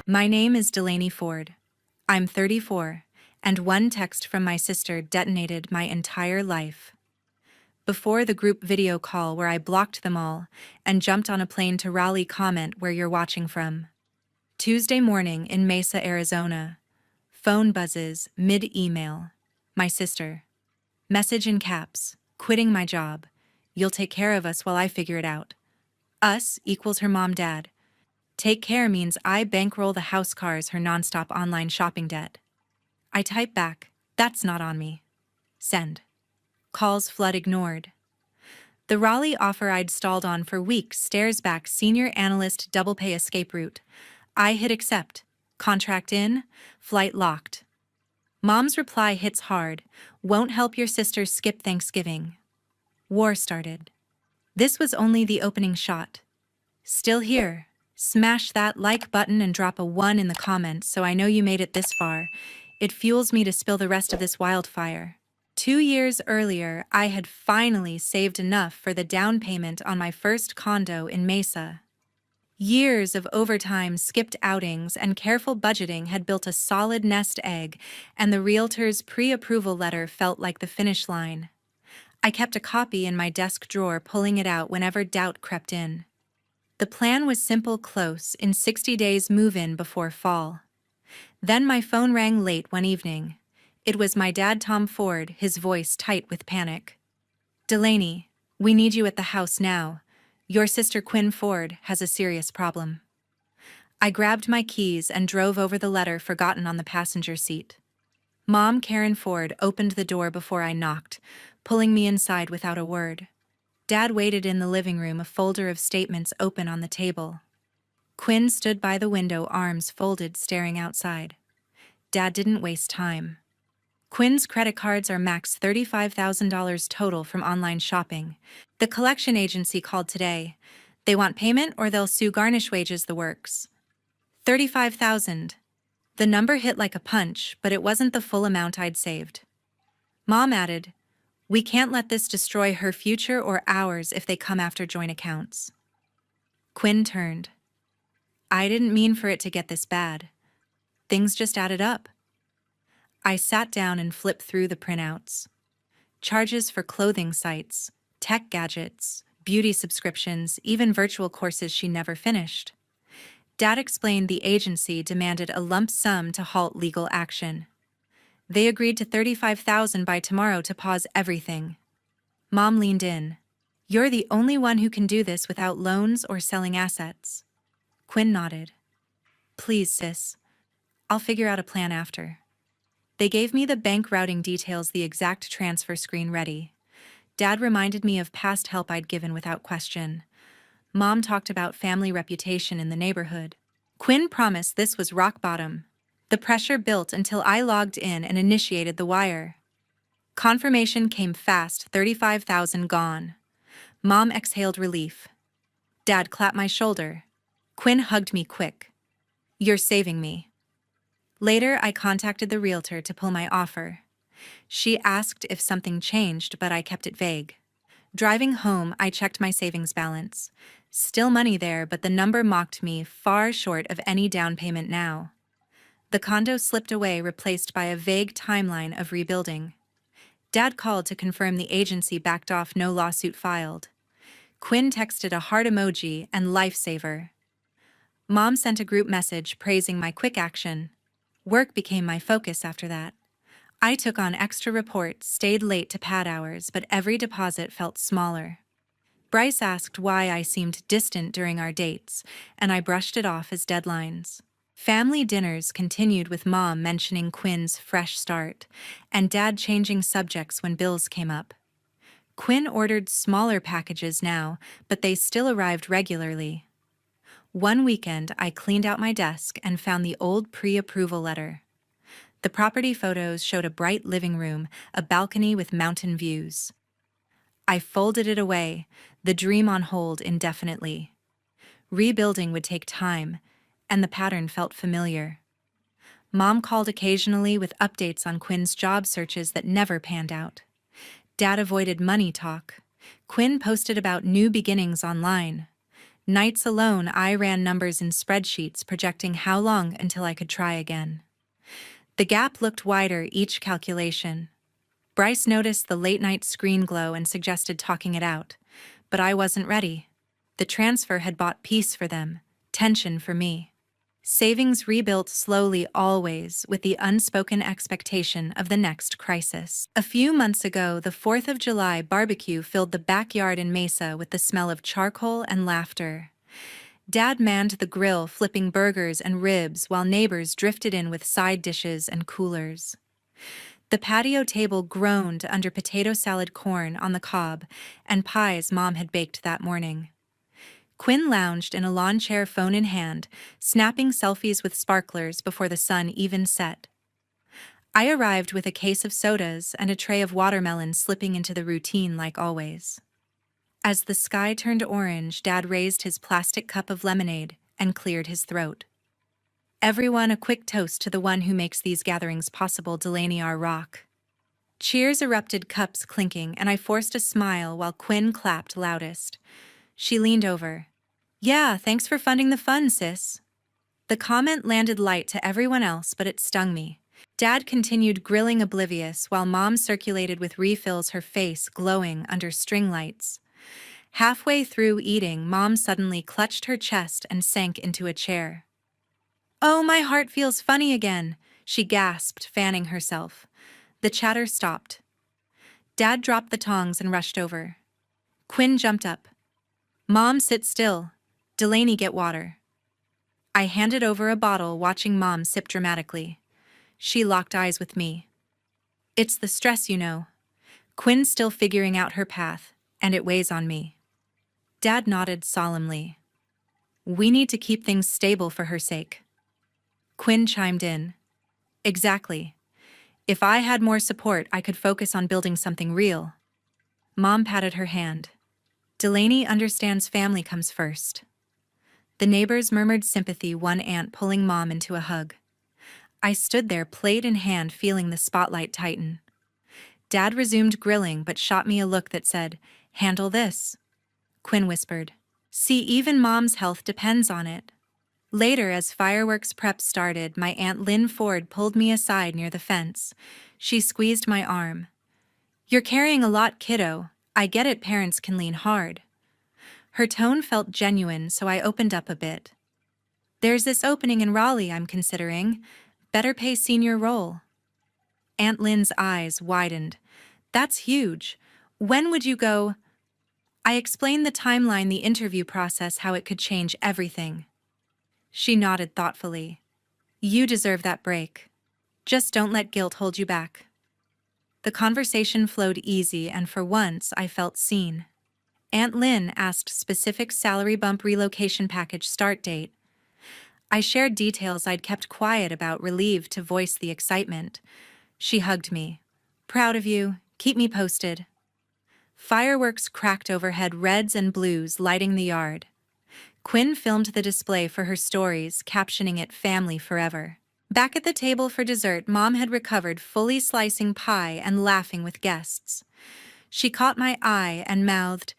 My name is Delaney Ford. I'm 34, and one text from my sister detonated my entire life. Before the group video call where I blocked them all and jumped on a plane to Raleigh, comment where you're watching from. Tuesday morning in Mesa, Arizona. Phone buzzes mid-email. My sister. Message in caps. Quitting my job. You'll take care of us while I figure it out. Us equals her mom-dad. Take care means I bankroll the house cars her nonstop online shopping debt. I type back, that's not on me. Send. Calls flood ignored. The Raleigh offer I'd stalled on for weeks stares back senior analyst double pay escape route. I hit accept. Contract in, flight locked. Mom's reply hits hard, won't help your sister skip Thanksgiving. War started. This was only the opening shot. Still here. Smash that like button and drop a 1 in the comments so I know you made it this far. It fuels me to spill the rest of this wildfire. 2 years earlier, I had finally saved enough for the down payment on my first condo in Mesa. Years of overtime, skipped outings, and careful budgeting had built a solid nest egg, and the realtor's pre-approval letter felt like the finish line. I kept a copy in my desk drawer, pulling it out whenever doubt crept in. The plan was simple, close, in 60 days move-in before fall. Then my phone rang late one evening. It was my dad, Tom Ford, his voice tight with panic. Delaney, we need you at the house now. Your sister Quinn Ford has a serious problem. I grabbed my keys and drove over the letter forgotten on the passenger seat. Mom, Karen Ford, opened the door before I knocked, pulling me inside without a word. Dad waited in the living room, a folder of statements open on the table. Quinn stood by the window, arms folded, staring outside. Dad didn't waste time. Quinn's credit cards are max $35,000 total from online shopping. The collection agency called today. They want payment or they'll sue, garnish wages, the works. $35,000. The number hit like a punch, but it wasn't the full amount I'd saved. Mom added, "We can't let this destroy her future or ours if they come after joint accounts." Quinn turned. I didn't mean for it to get this bad. Things just added up. I sat down and flipped through the printouts. Charges for clothing sites, tech gadgets, beauty subscriptions, even virtual courses she never finished. Dad explained the agency demanded a lump sum to halt legal action. They agreed to $35,000 by tomorrow to pause everything. Mom leaned in. "You're the only one who can do this without loans or selling assets." Quinn nodded. "Please, sis. I'll figure out a plan after." They gave me the bank routing details, the exact transfer screen ready. Dad reminded me of past help I'd given without question. Mom talked about family reputation in the neighborhood. Quinn promised this was rock bottom. The pressure built until I logged in and initiated the wire. Confirmation came fast, $35,000 gone. Mom exhaled relief. Dad clapped my shoulder. Quinn hugged me quick. "You're saving me." Later, I contacted the realtor to pull my offer. She asked if something changed, but I kept it vague. Driving home, I checked my savings balance. Still money there, but the number mocked me, far short of any down payment now. The condo slipped away, replaced by a vague timeline of rebuilding. Dad called to confirm the agency backed off, no lawsuit filed. Quinn texted a heart emoji and lifesaver. Mom sent a group message praising my quick action. Work became my focus after that. I took on extra reports, stayed late to pad hours, but every deposit felt smaller. Bryce asked why I seemed distant during our dates, and I brushed it off as deadlines. Family dinners continued, with Mom mentioning Quinn's fresh start, and Dad changing subjects when bills came up. Quinn ordered smaller packages now, but they still arrived regularly. One weekend, I cleaned out my desk and found the old pre-approval letter. The property photos showed a bright living room, a balcony with mountain views. I folded it away, the dream on hold indefinitely. Rebuilding would take time, and the pattern felt familiar. Mom called occasionally with updates on Quinn's job searches that never panned out. Dad avoided money talk. Quinn posted about new beginnings online. Nights alone, I ran numbers in spreadsheets projecting how long until I could try again. The gap looked wider each calculation. Bryce noticed the late-night screen glow and suggested talking it out, but I wasn't ready. The transfer had bought peace for them, tension for me. Savings rebuilt slowly always, with the unspoken expectation of the next crisis. A few months ago, the 4th of July barbecue filled the backyard in Mesa with the smell of charcoal and laughter. Dad manned the grill, flipping burgers and ribs, while neighbors drifted in with side dishes and coolers. The patio table groaned under potato salad, corn on the cob, and pies Mom had baked that morning. Quinn lounged in a lawn chair, phone in hand, snapping selfies with sparklers before the sun even set. I arrived with a case of sodas and a tray of watermelons, slipping into the routine like always. As the sky turned orange, Dad raised his plastic cup of lemonade and cleared his throat. Everyone, a quick toast to the one who makes these gatherings possible, Delaney, our rock. Cheers erupted, cups clinking, and I forced a smile while Quinn clapped loudest. She leaned over. "Yeah, thanks for funding the fun, sis." The comment landed light to everyone else, but it stung me. Dad continued grilling, oblivious, while Mom circulated with refills, her face glowing under string lights. Halfway through eating, Mom suddenly clutched her chest and sank into a chair. "Oh, my heart feels funny again," she gasped, fanning herself. The chatter stopped. Dad dropped the tongs and rushed over. Quinn jumped up. "Mom, sit still. Delaney, get water." I handed over a bottle, watching Mom sip dramatically. She locked eyes with me. "It's the stress, you know. Quinn's still figuring out her path, and it weighs on me." Dad nodded solemnly. "We need to keep things stable for her sake." Quinn chimed in. "Exactly. If I had more support, I could focus on building something real." Mom patted her hand. "Delaney understands family comes first." The neighbors murmured sympathy, one aunt pulling Mom into a hug. I stood there, plate in hand, feeling the spotlight tighten. Dad resumed grilling, but shot me a look that said, "Handle this." Quinn whispered, "See, even Mom's health depends on it." Later, as fireworks prep started, my Aunt Lynn Ford pulled me aside near the fence. She squeezed my arm. "You're carrying a lot, kiddo. I get it, parents can lean hard." Her tone felt genuine, so I opened up a bit. "There's this opening in Raleigh I'm considering. Better pay senior role." Aunt Lynn's eyes widened. "That's huge. When would you go?" I explained the timeline, the interview process, how it could change everything. She nodded thoughtfully. "You deserve that break. Just don't let guilt hold you back." The conversation flowed easy, and for once I felt seen. Aunt Lynn asked specific salary bump, relocation package, start date. I shared details I'd kept quiet about, relieved to voice the excitement. She hugged me. "Proud of you. Keep me posted." Fireworks cracked overhead, reds and blues lighting the yard. Quinn filmed the display for her stories, captioning it "Family Forever." Back at the table for dessert, Mom had recovered, fully slicing pie and laughing with guests. She caught my eye and mouthed,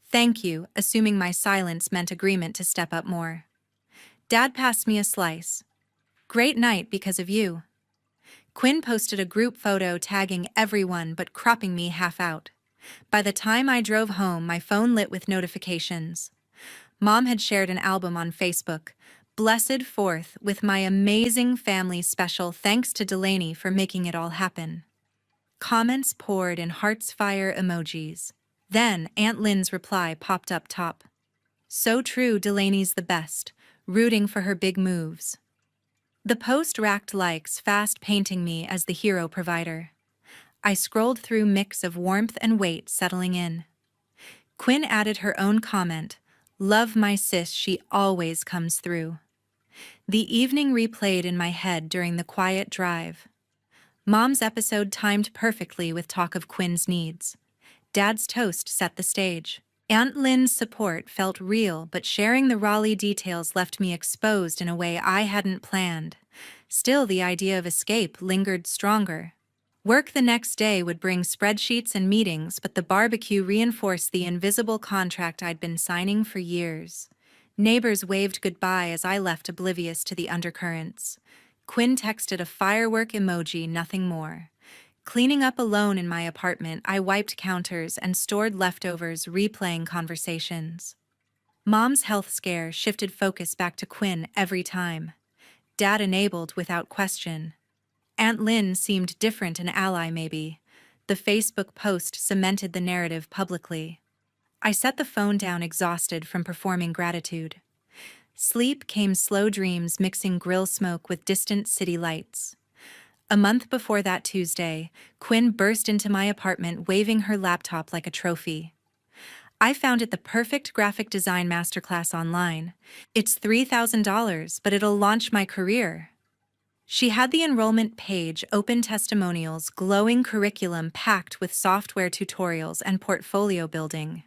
"Thank you," assuming my silence meant agreement to step up more. Dad passed me a slice. "Great night because of you." Quinn posted a group photo tagging everyone but cropping me half out. By the time I drove home, my phone lit with notifications. Mom had shared an album on Facebook, "Blessed Fourth," with my amazing family special, thanks to Delaney for making it all happen. Comments poured in, hearts, fire emojis. Then Aunt Lynn's reply popped up top. "So true, Delaney's the best, rooting for her big moves." The post racked likes fast, painting me as the hero provider. I scrolled through, mix of warmth and weight settling in. Quinn added her own comment, "Love my sis, she always comes through." The evening replayed in my head during the quiet drive. Mom's episode timed perfectly with talk of Quinn's needs. Dad's toast set the stage. Aunt Lynn's support felt real, but sharing the Raleigh details left me exposed in a way I hadn't planned. Still, the idea of escape lingered stronger. Work the next day would bring spreadsheets and meetings, but the barbecue reinforced the invisible contract I'd been signing for years. Neighbors waved goodbye as I left oblivious to the undercurrents. Quinn texted a firework emoji, nothing more. Cleaning up alone in my apartment, I wiped counters and stored leftovers, replaying conversations. Mom's health scare shifted focus back to Quinn every time. Dad enabled without question. Aunt Lynn seemed different, an ally maybe. The Facebook post cemented the narrative publicly. I set the phone down, exhausted from performing gratitude. Sleep came, slow dreams mixing grill smoke with distant city lights. A month before that Tuesday, Quinn burst into my apartment waving her laptop like a trophy. I found it the perfect graphic design masterclass online. It's $3,000, but it'll launch my career. She had the enrollment page, open testimonials, glowing curriculum packed with software tutorials and portfolio building.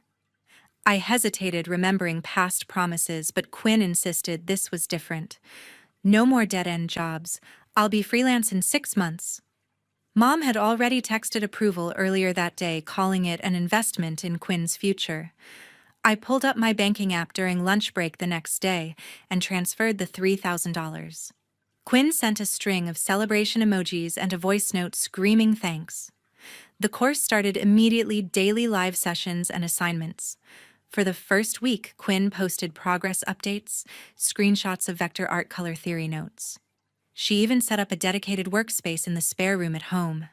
I hesitated, remembering past promises, but Quinn insisted this was different. No more dead-end jobs. I'll be freelance in 6 months. Mom had already texted approval earlier that day, calling it an investment in Quinn's future. I pulled up my banking app during lunch break the next day and transferred the $3,000. Quinn sent a string of celebration emojis and a voice note screaming thanks. The course started immediately, daily live sessions and assignments. For the first week, Quinn posted progress updates, screenshots of vector art, color theory notes. She even set up a dedicated workspace in the spare room at home.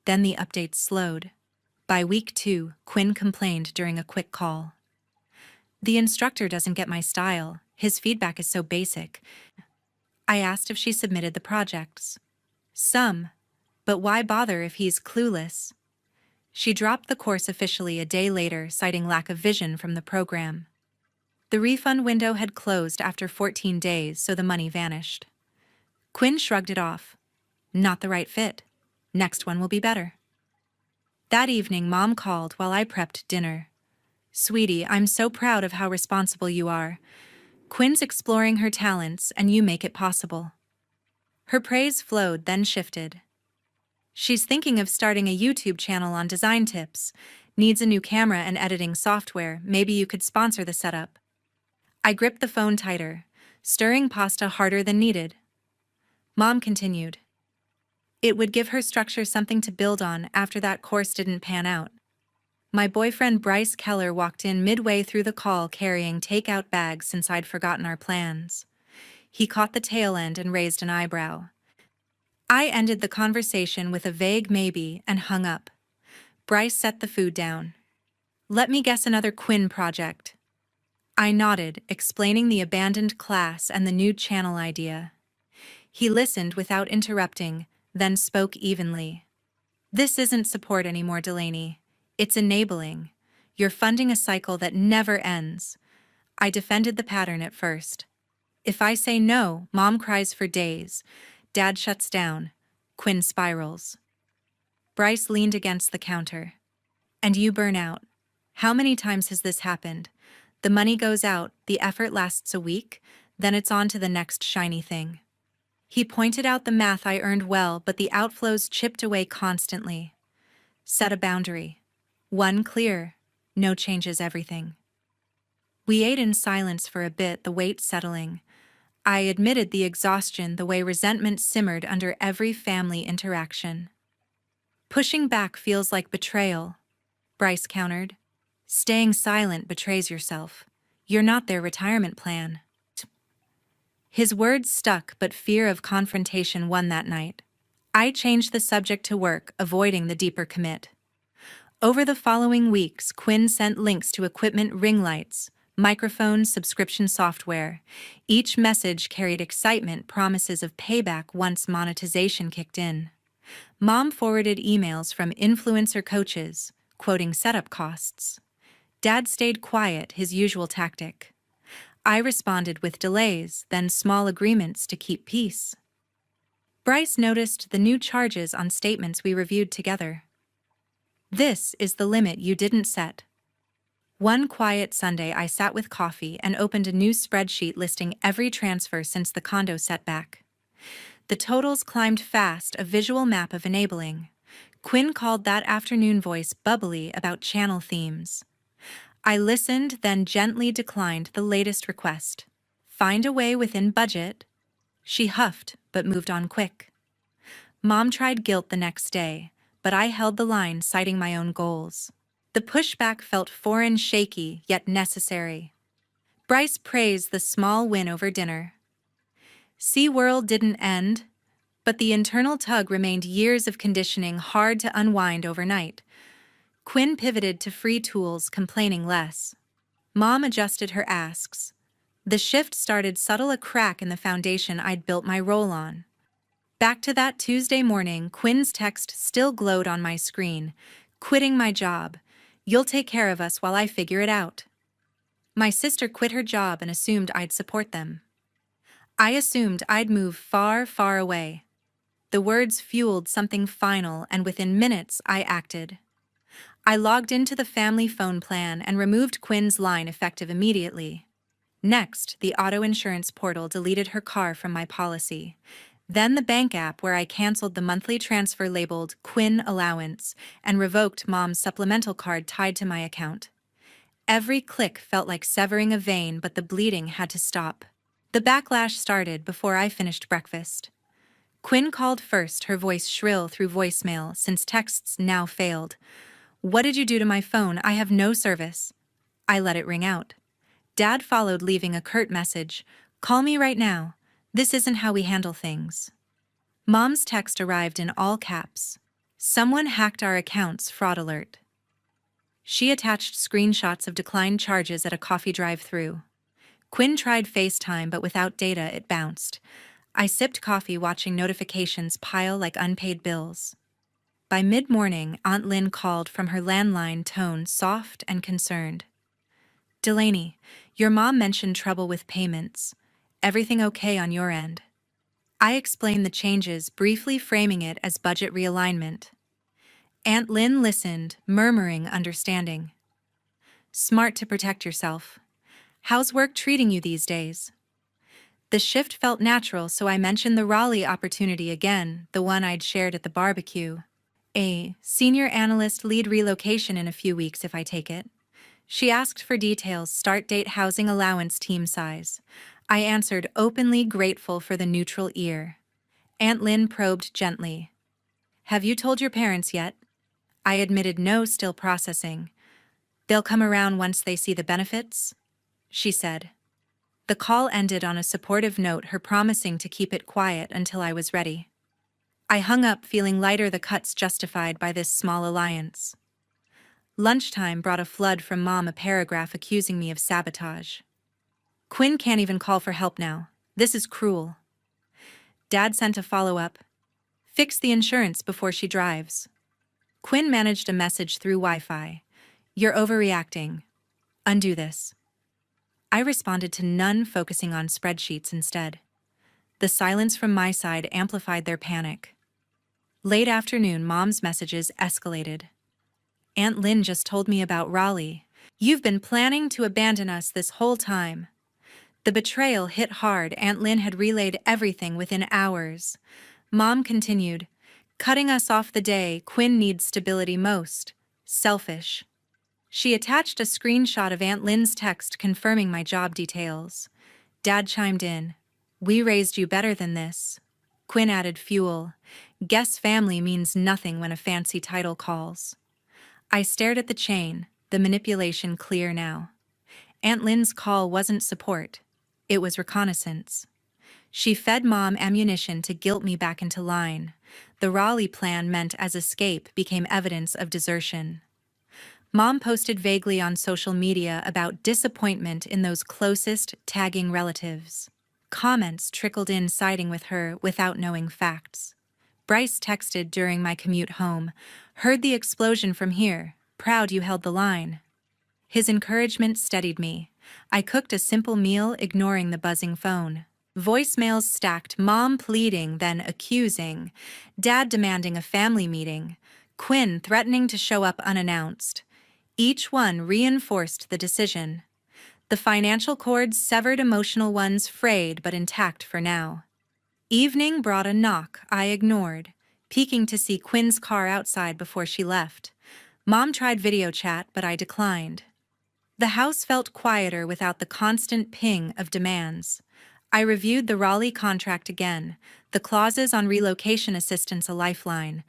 Then the updates slowed. By week 2, Quinn complained during a quick call. The instructor doesn't get my style. His feedback is so basic. I asked if she submitted the projects. Some, but why bother if he's clueless? She dropped the course officially a day later, citing lack of vision from the program. The refund window had closed after 14 days, so the money vanished. Quinn shrugged it off. Not the right fit. Next one will be better. That evening, Mom called while I prepped dinner. Sweetie, I'm so proud of how responsible you are. Quinn's exploring her talents, and you make it possible. Her praise flowed, then shifted. She's thinking of starting a YouTube channel on design tips. Needs a new camera and editing software. Maybe you could sponsor the setup. I gripped the phone tighter, stirring pasta harder than needed. Mom continued. It would give her structure, something to build on after that course didn't pan out. My boyfriend Bryce Keller walked in midway through the call carrying takeout bags since I'd forgotten our plans. He caught the tail end and raised an eyebrow. I ended the conversation with a vague maybe and hung up. Bryce set the food down. Let me guess, another Quinn project. I nodded, explaining the abandoned class and the new channel idea. He listened without interrupting, then spoke evenly. This isn't support anymore, Delaney. It's enabling. You're funding a cycle that never ends. I defended the pattern at first. If I say no, Mom cries for days. Dad shuts down. Quinn spirals. Bryce leaned against the counter. And you burn out. How many times has this happened? The money goes out, the effort lasts a week, then it's on to the next shiny thing. He pointed out the math. I earned well, but the outflows chipped away constantly. Set a boundary. One clear. No changes everything. We ate in silence for a bit, the weight settling. I admitted the exhaustion, the way resentment simmered under every family interaction. Pushing back feels like betrayal, Bryce countered. Staying silent betrays yourself. You're not their retirement plan. His words stuck, but fear of confrontation won that night. I changed the subject to work, avoiding the deeper commit. Over the following weeks, Quinn sent links to equipment, ring lights, microphones, subscription software. Each message carried excitement, promises of payback once monetization kicked in. Mom forwarded emails from influencer coaches, quoting setup costs. Dad stayed quiet, his usual tactic. I responded with delays, then small agreements to keep peace. Bryce noticed the new charges on statements we reviewed together. This is the limit you didn't set. One quiet Sunday, I sat with coffee and opened a new spreadsheet listing every transfer since the condo setback. The totals climbed fast, a visual map of enabling. Quinn called that afternoon, voice bubbly about channel themes. I listened, then gently declined the latest request. Find a way within budget. She huffed, but moved on quick. Mom tried guilt the next day, but I held the line, citing my own goals. The pushback felt foreign, shaky, yet necessary. Bryce praised the small win over dinner. SeaWorld didn't end, but the internal tug remained, years of conditioning hard to unwind overnight. Quinn pivoted to free tools, complaining less. Mom adjusted her asks. The shift started subtle, a crack in the foundation I'd built my role on. Back to that Tuesday morning, Quinn's text still glowed on my screen. Quitting my job. You'll take care of us while I figure it out. My sister quit her job and assumed I'd support them. I assumed I'd move far, far away. The words fueled something final, and within minutes I acted. I logged into the family phone plan and removed Quinn's line, effective immediately. Next, the auto insurance portal deleted her car from my policy. Then the bank app, where I canceled the monthly transfer labeled Quinn Allowance and revoked Mom's supplemental card tied to my account. Every click felt like severing a vein, but the bleeding had to stop. The backlash started before I finished breakfast. Quinn called first, her voice shrill through voicemail, since texts now failed. What did you do to my phone? I have no service. I let it ring out. Dad followed, leaving a curt message. Call me right now. This isn't how we handle things. Mom's text arrived in all caps. Someone hacked our accounts, fraud alert. She attached screenshots of declined charges at a coffee drive-thru. Quinn tried FaceTime, but without data, it bounced. I sipped coffee, watching notifications pile like unpaid bills. By mid-morning, Aunt Lynn called from her landline, tone soft and concerned. Delaney, your mom mentioned trouble with payments. Everything okay on your end? I explained the changes, briefly framing it as budget realignment. Aunt Lynn listened, murmuring understanding. Smart to protect yourself. How's work treating you these days? The shift felt natural, so I mentioned the Raleigh opportunity again, the one I'd shared at the barbecue. A senior analyst lead, relocation in a few weeks if I take it. She asked for details, start date, housing allowance, team size. I answered, openly grateful for the neutral ear. Aunt Lynn probed gently. Have you told your parents yet? I admitted no, still processing. They'll come around once they see the benefits, she said. The call ended on a supportive note, her promising to keep it quiet until I was ready. I hung up, feeling lighter, the cuts justified by this small alliance. Lunchtime brought a flood from Mom, a paragraph accusing me of sabotage. Quinn can't even call for help now. This is cruel. Dad sent a follow-up. Fix the insurance before she drives. Quinn managed a message through Wi-Fi. You're overreacting. Undo this. I responded to none, focusing on spreadsheets instead. The silence from my side amplified their panic. Late afternoon, Mom's messages escalated. Aunt Lynn just told me about Raleigh. You've been planning to abandon us this whole time. The betrayal hit hard. Aunt Lynn had relayed everything within hours. Mom continued, cutting us off the day Quinn needs stability most. Selfish. She attached a screenshot of Aunt Lynn's text confirming my job details. Dad chimed in. We raised you better than this. Quinn added fuel. Guess family means nothing when a fancy title calls. I stared at the chain, the manipulation clear now. Aunt Lynn's call wasn't support. It was reconnaissance. She fed Mom ammunition to guilt me back into line. The Raleigh plan, meant as escape, became evidence of desertion. Mom posted vaguely on social media about disappointment in those closest, tagging relatives. Comments trickled in, siding with her without knowing facts. Bryce texted during my commute home. Heard the explosion from here. Proud you held the line. His encouragement steadied me. I cooked a simple meal, ignoring the buzzing phone. Voicemails stacked, Mom pleading, then accusing. Dad demanding a family meeting. Quinn threatening to show up unannounced. Each one reinforced the decision. The financial cords severed, emotional ones frayed but intact for now. Evening brought a knock I ignored, peeking to see Quinn's car outside before she left. Mom tried video chat, but I declined. The house felt quieter without the constant ping of demands. I reviewed the Raleigh contract again, the clauses on relocation assistance a lifeline.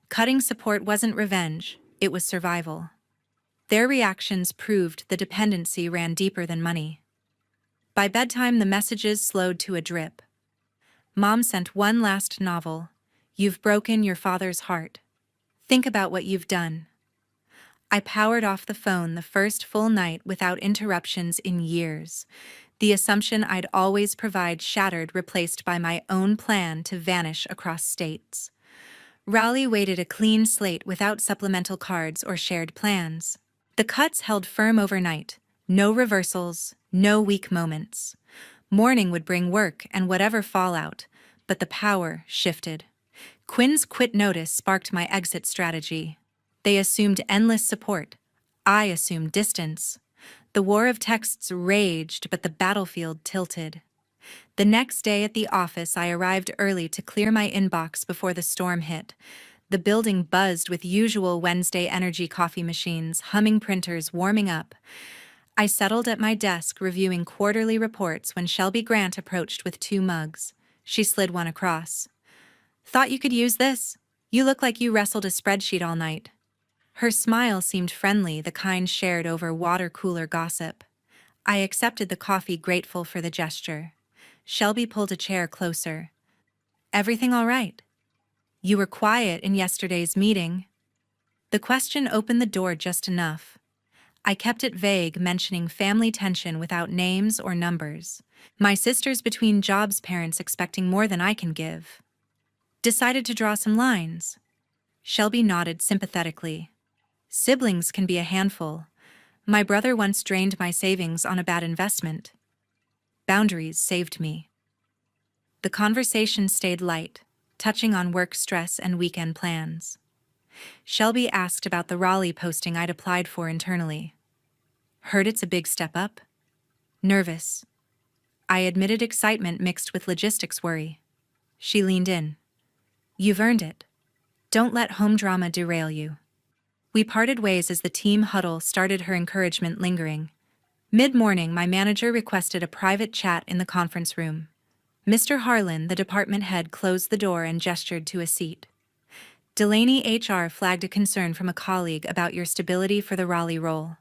Cutting support wasn't revenge, it was survival. Their reactions proved the dependency ran deeper than money. By bedtime, the messages slowed to a drip. Mom sent one last novel. You've broken your father's heart. Think about what you've done. I powered off the phone the first full night without interruptions in years. The assumption I'd always provide shattered, replaced by my own plan to vanish across states. Raleigh waited a clean slate without supplemental cards or shared plans. The cuts held firm overnight. No reversals, no weak moments. Morning would bring work and whatever fallout, but the power shifted. Quinn's quit notice sparked my exit strategy. They assumed endless support. I assumed distance. The war of texts raged, but the battlefield tilted. The next day at the office, I arrived early to clear my inbox before the storm hit. The building buzzed with usual Wednesday energy coffee machines, humming printers warming up. I settled at my desk reviewing quarterly reports when Shelby Grant approached with 2 mugs. She slid one across. "Thought you could use this? You look like you wrestled a spreadsheet all night." Her smile seemed friendly, the kind shared over water cooler gossip. I accepted the coffee, grateful for the gesture. Shelby pulled a chair closer. "Everything all right? You were quiet in yesterday's meeting." The question opened the door just enough. I kept it vague, mentioning family tension without names or numbers. My sister's between jobs, parents expecting more than I can give. Decided to draw some lines. Shelby nodded sympathetically. Siblings can be a handful. My brother once drained my savings on a bad investment. Boundaries saved me. The conversation stayed light, touching on work stress and weekend plans. Shelby asked about the Raleigh posting I'd applied for internally. Heard it's a big step up? Nervous. I admitted excitement mixed with logistics worry. She leaned in. "You've earned it. Don't let home drama derail you." We parted ways as the team huddle started, her encouragement lingering. Mid-morning, my manager requested a private chat in the conference room. Mr. Harlan, the department head, closed the door and gestured to a seat. "Delaney HR flagged a concern from a colleague about your stability for the Raleigh role."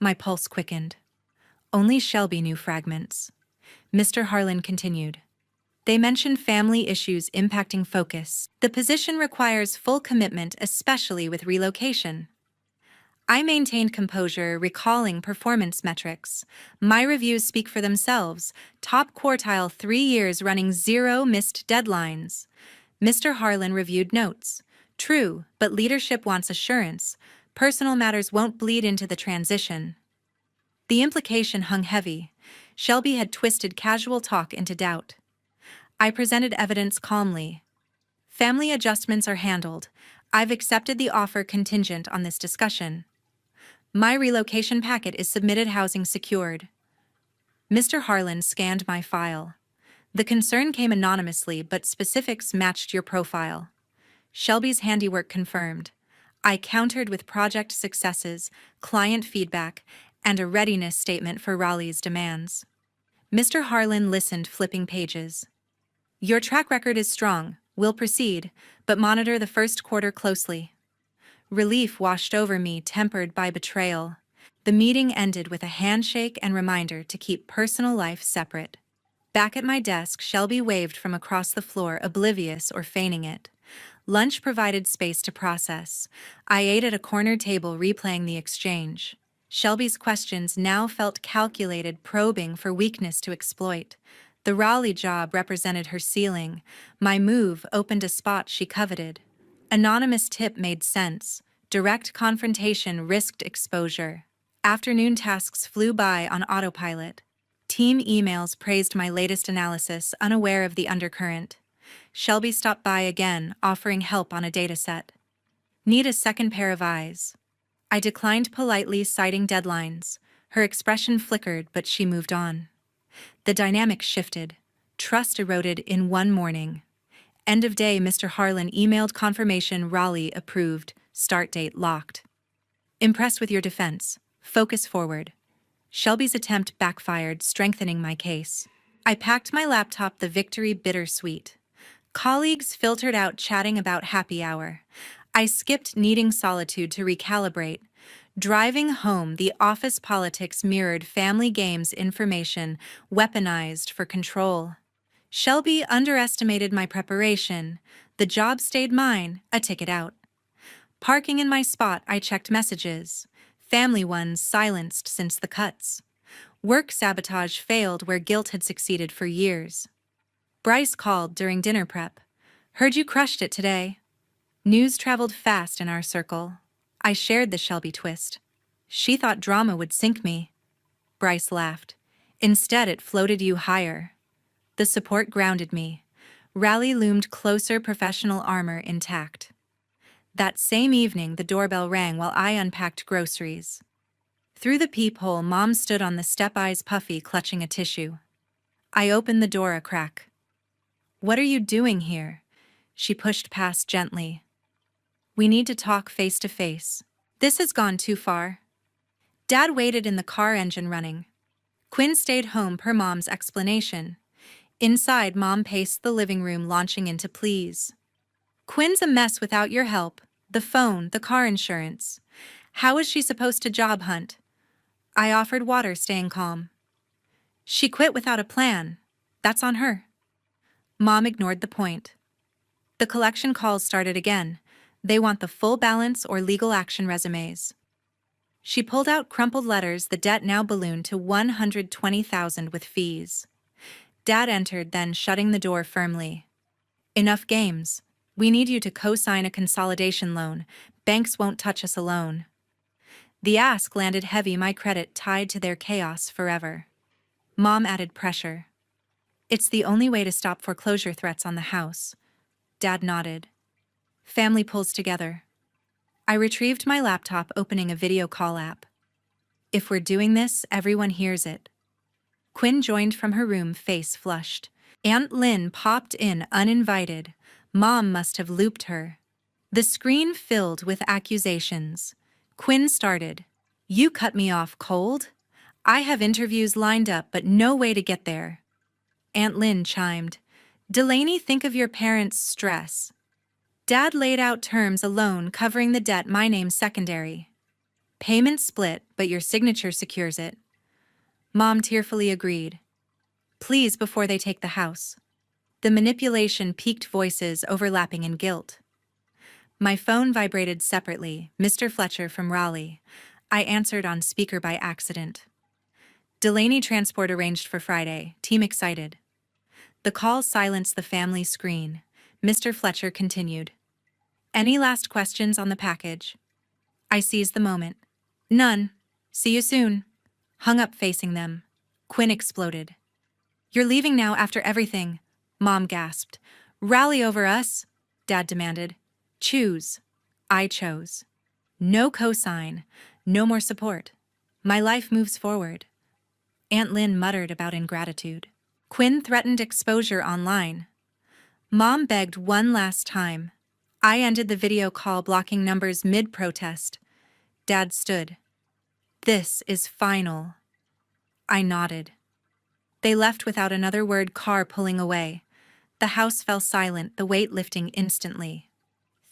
My pulse quickened. Only Shelby knew fragments. Mr. Harlan continued. "They mentioned family issues impacting focus. The position requires full commitment, especially with relocation." I maintained composure, recalling performance metrics. My reviews speak for themselves. Top quartile, 3 years running, 0 missed deadlines. Mr. Harlan reviewed notes. True, but leadership wants assurance. Personal matters won't bleed into the transition. The implication hung heavy. Shelby had twisted casual talk into doubt. I presented evidence calmly. "Family adjustments are handled. I've accepted the offer contingent on this discussion. My relocation packet is submitted, housing secured." Mr. Harlan scanned my file. "The concern came anonymously, but specifics matched your profile." Shelby's handiwork confirmed. I countered with project successes, client feedback, and a readiness statement for Raleigh's demands. Mr. Harlan listened, flipping pages. "Your track record is strong. We'll proceed, but monitor the first quarter closely." Relief washed over me, tempered by betrayal. The meeting ended with a handshake and reminder to keep personal life separate. Back at my desk, Shelby waved from across the floor, oblivious or feigning it. Lunch provided space to process. I ate at a corner table, replaying the exchange. Shelby's questions now felt calculated, probing for weakness to exploit. The Raleigh job represented her ceiling. My move opened a spot she coveted. Anonymous tip made sense. Direct confrontation risked exposure. Afternoon tasks flew by on autopilot. Team emails praised my latest analysis, unaware of the undercurrent. Shelby stopped by again, offering help on a dataset. "Need a second pair of eyes." I declined politely, citing deadlines. Her expression flickered, but she moved on. The dynamic shifted. Trust eroded in one morning. End of day, Mr. Harlan emailed confirmation, Raleigh approved, start date locked. "Impressed with your defense. Focus forward. Shelby's attempt backfired, strengthening my case. I packed my laptop, the victory bittersweet. Colleagues filtered out chatting about happy hour. I skipped needing solitude to recalibrate. Driving home, the office politics mirrored family games information, weaponized for control. Shelby underestimated my preparation. The job stayed mine, a ticket out. Parking in my spot, I checked messages. Family ones silenced since the cuts. Work sabotage failed where guilt had succeeded for years. Bryce called during dinner prep. Heard you crushed it today. News traveled fast in our circle. I shared the Shelby twist. She thought drama would sink me. Bryce laughed. Instead, it floated you higher. The support grounded me. Rally loomed closer, professional armor intact. That same evening, the doorbell rang while I unpacked groceries. Through the peephole, Mom stood on the step, eyes puffy, clutching a tissue. I opened the door a crack. What are you doing here? She pushed past gently. We need to talk face to face. This has gone too far. Dad waited in the car, engine running. Quinn stayed home per Mom's explanation. Inside, Mom paced the living room, launching into pleas. Quinn's a mess without your help. The phone, the car insurance. How is she supposed to job hunt? I offered water, staying calm. She quit without a plan. That's on her. Mom ignored the point. The collection calls started again. They want the full balance or legal action resumes. She pulled out crumpled letters, the debt now ballooned to $120,000 with fees. Dad entered, then shutting the door firmly. Enough games. We need you to co-sign a consolidation loan. Banks won't touch us alone. The ask landed heavy, my credit tied to their chaos forever. Mom added pressure. It's the only way to stop foreclosure threats on the house. Dad nodded. Family pulls together. I retrieved my laptop, opening a video call app. If we're doing this, everyone hears it. Quinn joined from her room, face flushed. Aunt Lynn popped in uninvited. Mom must have looped her. The screen filled with accusations. Quinn started. You cut me off cold? I have interviews lined up, but no way to get there. Aunt Lynn chimed. Delaney, think of your parents' stress. Dad laid out terms, a loan covering the debt, my name secondary. Payment split, but your signature secures it. Mom tearfully agreed. Please, before they take the house. The manipulation piqued, voices overlapping in guilt. My phone vibrated separately, Mr. Fletcher from Raleigh. I answered on speaker by accident. Delaney, transport arranged for Friday, team excited. The call silenced the family screen. Mr. Fletcher continued. Any last questions on the package? I seized the moment. None. See you soon. Hung up, facing them. Quinn exploded. You're leaving now after everything. Mom gasped. Rally over us, Dad demanded. Choose. I chose. No cosign. No more support. My life moves forward. Aunt Lynn muttered about ingratitude. Quinn threatened exposure online. Mom begged one last time. I ended the video call, blocking numbers mid-protest. Dad stood. This is final. I nodded. They left without another word, car pulling away. The house fell silent, the weight lifting instantly.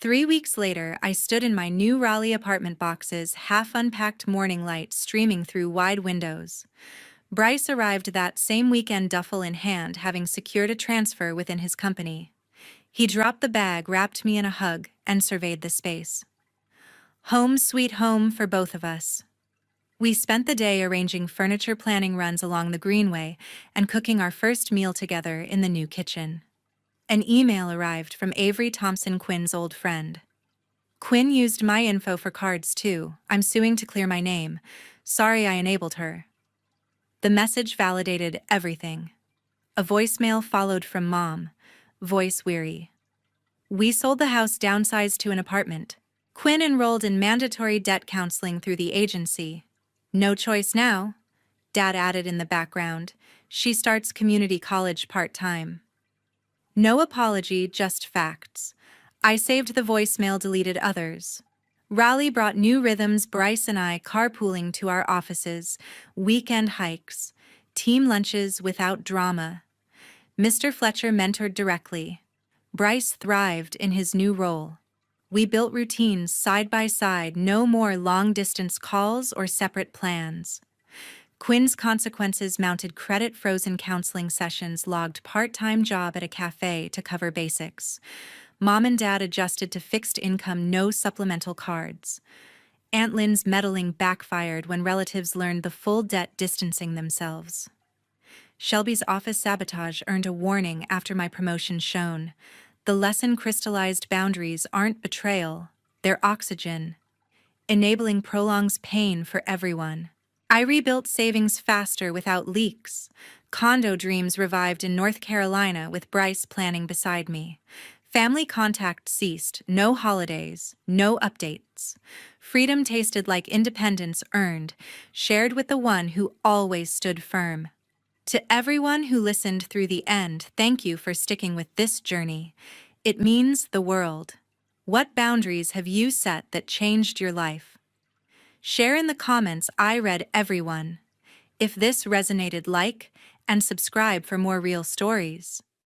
3 weeks later, I stood in my new Raleigh apartment, boxes, half-unpacked, morning light streaming through wide windows. Bryce arrived that same weekend, duffel in hand, having secured a transfer within his company. He dropped the bag, wrapped me in a hug, and surveyed the space. Home sweet home for both of us. We spent the day arranging furniture, planning runs along the greenway, and cooking our first meal together in the new kitchen. An email arrived from Avery Thompson, Quinn's old friend. Quinn used my info for cards too. I'm suing to clear my name. Sorry I enabled her. The message validated everything. A voicemail followed from Mom, voice weary. We sold the house, downsized to an apartment. Quinn enrolled in mandatory debt counseling through the agency. No choice now, Dad added in the background. She starts community college part-time. No apology, just facts. I saved the voicemail, deleted others. Raleigh brought new rhythms, Bryce and I carpooling to our offices, weekend hikes, team lunches without drama. Mr. Fletcher mentored directly. Bryce thrived in his new role. We built routines side by side, no more long-distance calls or separate plans. Quinn's consequences mounted credit frozen counseling sessions, logged part-time job at a cafe to cover basics. Mom and Dad adjusted to fixed income, no supplemental cards. Aunt Lynn's meddling backfired when relatives learned the full debt, distancing themselves. Shelby's office sabotage earned a warning after my promotion shone. The lesson crystallized: boundaries aren't betrayal, they're oxygen. Enabling prolongs pain for everyone. I rebuilt savings faster without leaks. Condo dreams revived in North Carolina with Bryce planning beside me. Family contact ceased, no holidays, no updates. Freedom tasted like independence earned, shared with the one who always stood firm. To everyone who listened through the end, thank you for sticking with this journey. It means the world. What boundaries have you set that changed your life? Share in the comments. I read everyone. If this resonated, like and subscribe for more real stories.